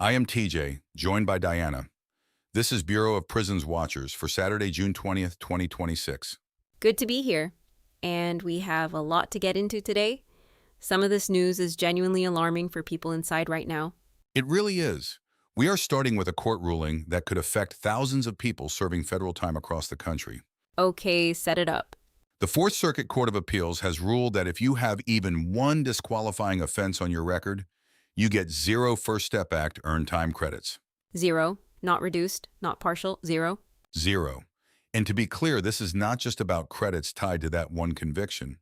I am TJ, joined by Diana. This is Bureau of Prisons Watchers for Saturday, June 20th, 2026. Good to be here. And we have a lot to get into today. Some of this news is genuinely alarming for people inside right now. It really is. We are starting with a court ruling that could affect thousands of people serving federal time across the country. Okay, set it up. The Fourth Circuit Court of Appeals has ruled that if you have even one disqualifying offense on your record, you get 0 First Step Act earned time credits. 0, not reduced, not partial, 0. 0. And to be clear, this is not just about credits tied to that one conviction.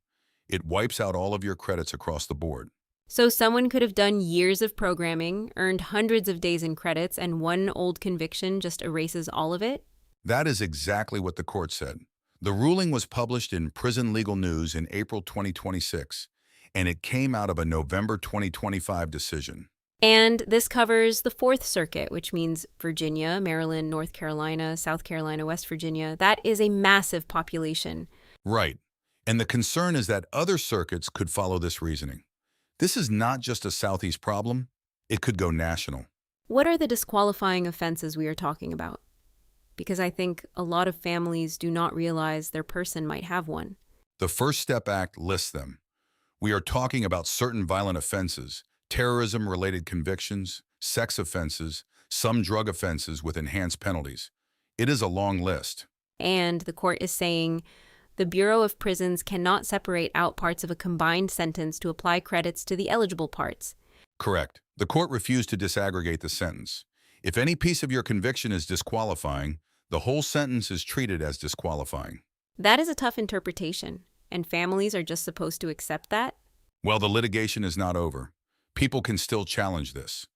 It wipes out all of your credits across the board. So someone could have done years of programming, earned hundreds of days in credits, and one old conviction just erases all of it? That is exactly what the court said. The ruling was published in Prison Legal News in April 2026, and it came out of a November 2025 decision. And this covers the Fourth Circuit, which means Virginia, Maryland, North Carolina, South Carolina, West Virginia. That is a massive population. Right. And the concern is that other circuits could follow this reasoning. This is not just a Southeast problem. It could go national. What are the disqualifying offenses we are talking about? Because I think a lot of families do not realize their person might have one. The First Step Act lists them. We are talking about certain violent offenses, terrorism-related convictions, sex offenses, some drug offenses with enhanced penalties. It is a long list. And the court is saying the Bureau of Prisons cannot separate out parts of a combined sentence to apply credits to the eligible parts. Correct. The court refused to disaggregate the sentence. If any piece of your conviction is disqualifying, the whole sentence is treated as disqualifying. That is a tough interpretation, and families are just supposed to accept that? Well, the litigation is not over. People can still challenge this.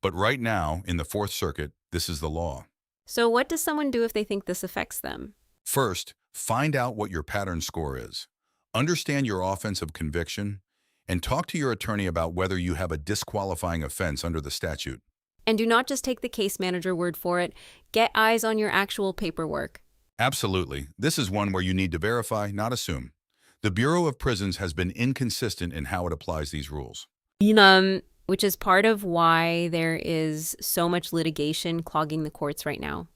But right now, in the Fourth Circuit, this is the law. So what does someone do if they think this affects them? First, find out what your pattern score is. Understand your offense of conviction, and talk to your attorney about whether you have a disqualifying offense under the statute. And do not just take the case manager word for it. Get eyes on your actual paperwork. Absolutely. This is one where you need to verify, not assume. The Bureau of Prisons has been inconsistent in how it applies these rules. Which is part of why there is so much litigation clogging the courts right now.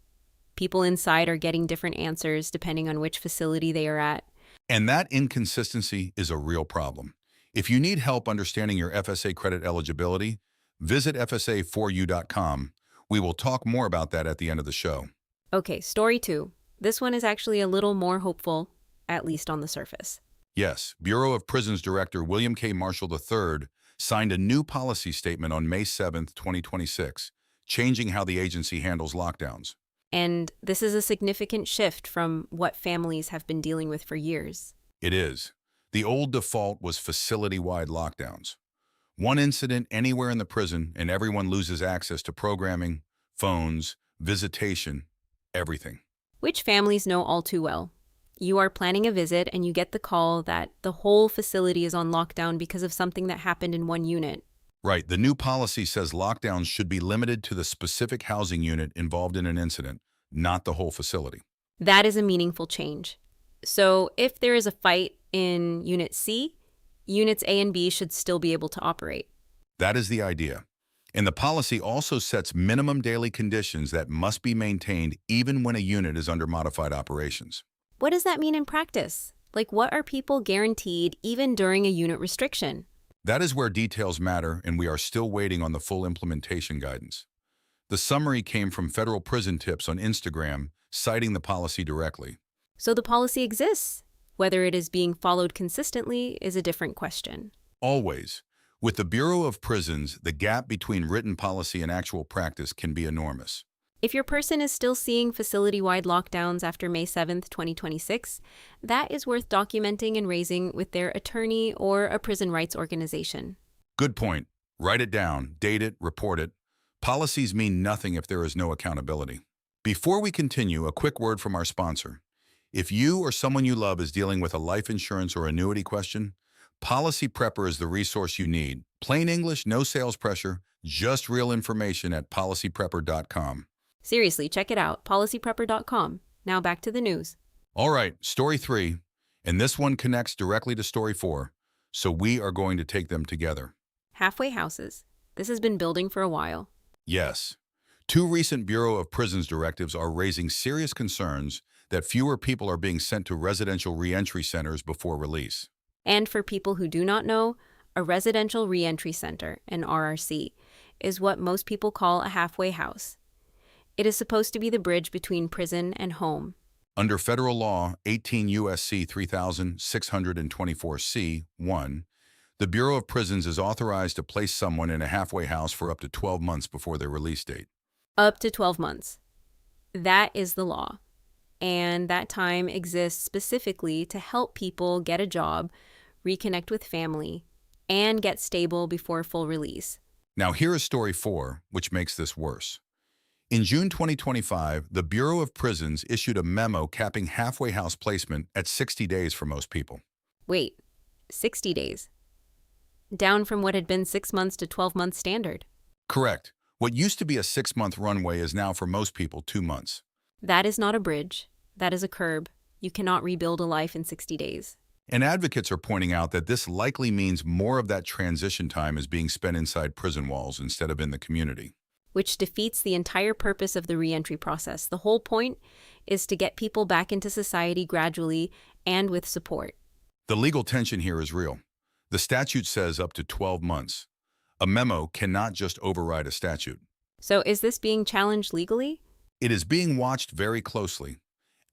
People inside are getting different answers depending on which facility they are at. And that inconsistency is a real problem. If you need help understanding your FSA credit eligibility, visit FSA4U.com. We will talk more about that at the end of the show. Okay, story 2. This one is actually a little more hopeful, at least on the surface. Yes, Bureau of Prisons Director William K. Marshall III signed a new policy statement on May 7th, 2026, changing how the agency handles lockdowns. And this is a significant shift from what families have been dealing with for years. It is. The old default was facility-wide lockdowns. One incident anywhere in the prison and everyone loses access to programming, phones, visitation, everything. Which families know all too well. You are planning a visit and you get the call that the whole facility is on lockdown because of something that happened in one unit. Right. The new policy says lockdowns should be limited to the specific housing unit involved in an incident, not the whole facility. That is a meaningful change. So if there is a fight in Unit C, Units A and B should still be able to operate. That is the idea. And the policy also sets minimum daily conditions that must be maintained even when a unit is under modified operations. What does that mean in practice? Like, what are people guaranteed even during a unit restriction? That is where details matter, and we are still waiting on the full implementation guidance. The summary came from Federal Prison Tips on Instagram, citing the policy directly. So the policy exists. Whether it is being followed consistently is a different question. Always. With the Bureau of Prisons, the gap between written policy and actual practice can be enormous. If your person is still seeing facility-wide lockdowns after May 7th, 2026, that is worth documenting and raising with their attorney or a prison rights organization. Good point. Write it down, date it, report it. Policies mean nothing if there is no accountability. Before we continue, a quick word from our sponsor. If you or someone you love is dealing with a life insurance or annuity question, Policy Prepper is the resource you need. Plain English, no sales pressure, just real information at policyprepper.com. Seriously, check it out, policyprepper.com. Now back to the news. All right, story 3, and this one connects directly to story 4, so we are going to take them together. Halfway houses. This has been building for a while. Yes. Two recent Bureau of Prisons directives are raising serious concerns that fewer people are being sent to residential reentry centers before release. And for people who do not know, a residential reentry center, an RRC, is what most people call a halfway house. It is supposed to be the bridge between prison and home. Under federal law 18 U.S.C. 3624C1, the Bureau of Prisons is authorized to place someone in a halfway house for up to 12 months before their release date. Up to 12 months. That is the law. And that time exists specifically to help people get a job, reconnect with family, and get stable before full release. Now here is story 4, which makes this worse. In June 2025, the Bureau of Prisons issued a memo capping halfway house placement at 60 days for most people. Wait, 60 days. Down from what had been 6 months to 12 months standard. Correct. What used to be a 6-month runway is now for most people 2 months. That is not a bridge. That is a curb. You cannot rebuild a life in 60 days. And advocates are pointing out that this likely means more of that transition time is being spent inside prison walls instead of in the community. Which defeats the entire purpose of the reentry process. The whole point is to get people back into society gradually and with support. The legal tension here is real. The statute says up to 12 months. A memo cannot just override a statute. So is this being challenged legally? It is being watched very closely.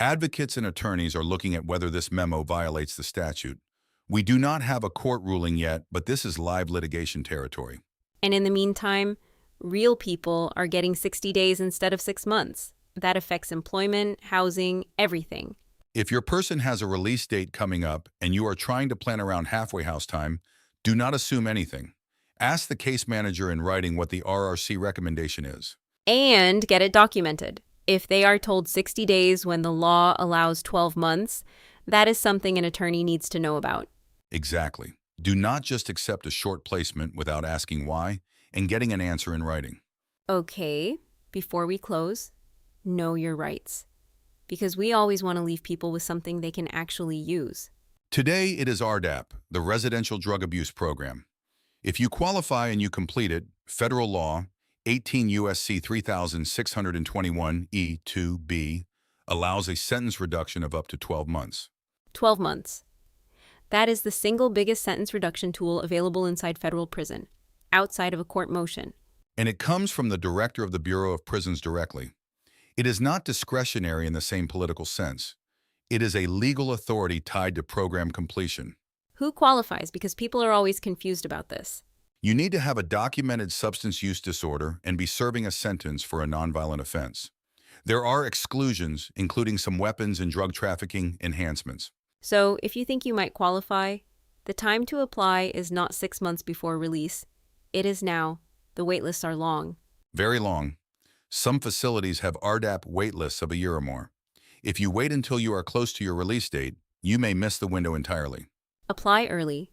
Advocates and attorneys are looking at whether this memo violates the statute. We do not have a court ruling yet, but this is live litigation territory. And in the meantime, real people are getting 60 days instead of 6 months. That affects employment, housing, everything. If your person has a release date coming up and you are trying to plan around halfway house time, do not assume anything. Ask the case manager in writing what the RRC recommendation is. And get it documented. If they are told 60 days when the law allows 12 months, that is something an attorney needs to know about. Exactly. Do not just accept a short placement without asking why and getting an answer in writing. Okay, before we close, know your rights. Because we always want to leave people with something they can actually use. Today, it is RDAP, the Residential Drug Abuse Program. If you qualify and you complete it, federal law 18 U.S.C. 3621 E2B allows a sentence reduction of up to 12 months. 12 months. That is the single biggest sentence reduction tool available inside federal prison, outside of a court motion. And it comes from the director of the Bureau of Prisons directly. It is not discretionary in the same political sense. It is a legal authority tied to program completion. Who qualifies? Because people are always confused about this. You need to have a documented substance use disorder and be serving a sentence for a nonviolent offense. There are exclusions, including some weapons and drug trafficking enhancements. So if you think you might qualify, the time to apply is not 6 months before release. It is now. The wait lists are long. Very long. Some facilities have RDAP wait lists of a year or more. If you wait until you are close to your release date, you may miss the window entirely. Apply early.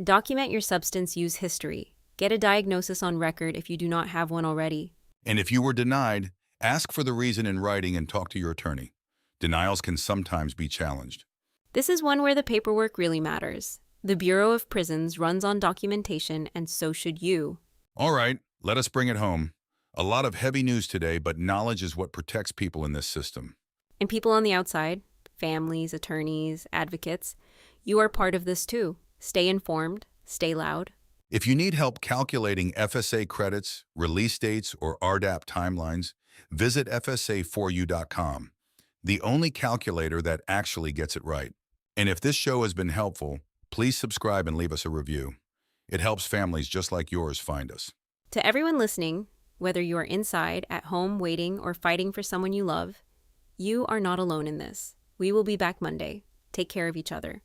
Document your substance use history. Get a diagnosis on record if you do not have one already. And if you were denied, ask for the reason in writing and talk to your attorney. Denials can sometimes be challenged. This is one where the paperwork really matters. The Bureau of Prisons runs on documentation, and so should you. All right, let us bring it home. A lot of heavy news today, but knowledge is what protects people in this system. And people on the outside, families, attorneys, advocates, you are part of this too. Stay informed, stay loud. If you need help calculating FSA credits, release dates, or RDAP timelines, visit FSA4U.com, the only calculator that actually gets it right. And if this show has been helpful, please subscribe and leave us a review. It helps families just like yours find us. To everyone listening, whether you are inside, at home, waiting, or fighting for someone you love, you are not alone in this. We will be back Monday. Take care of each other.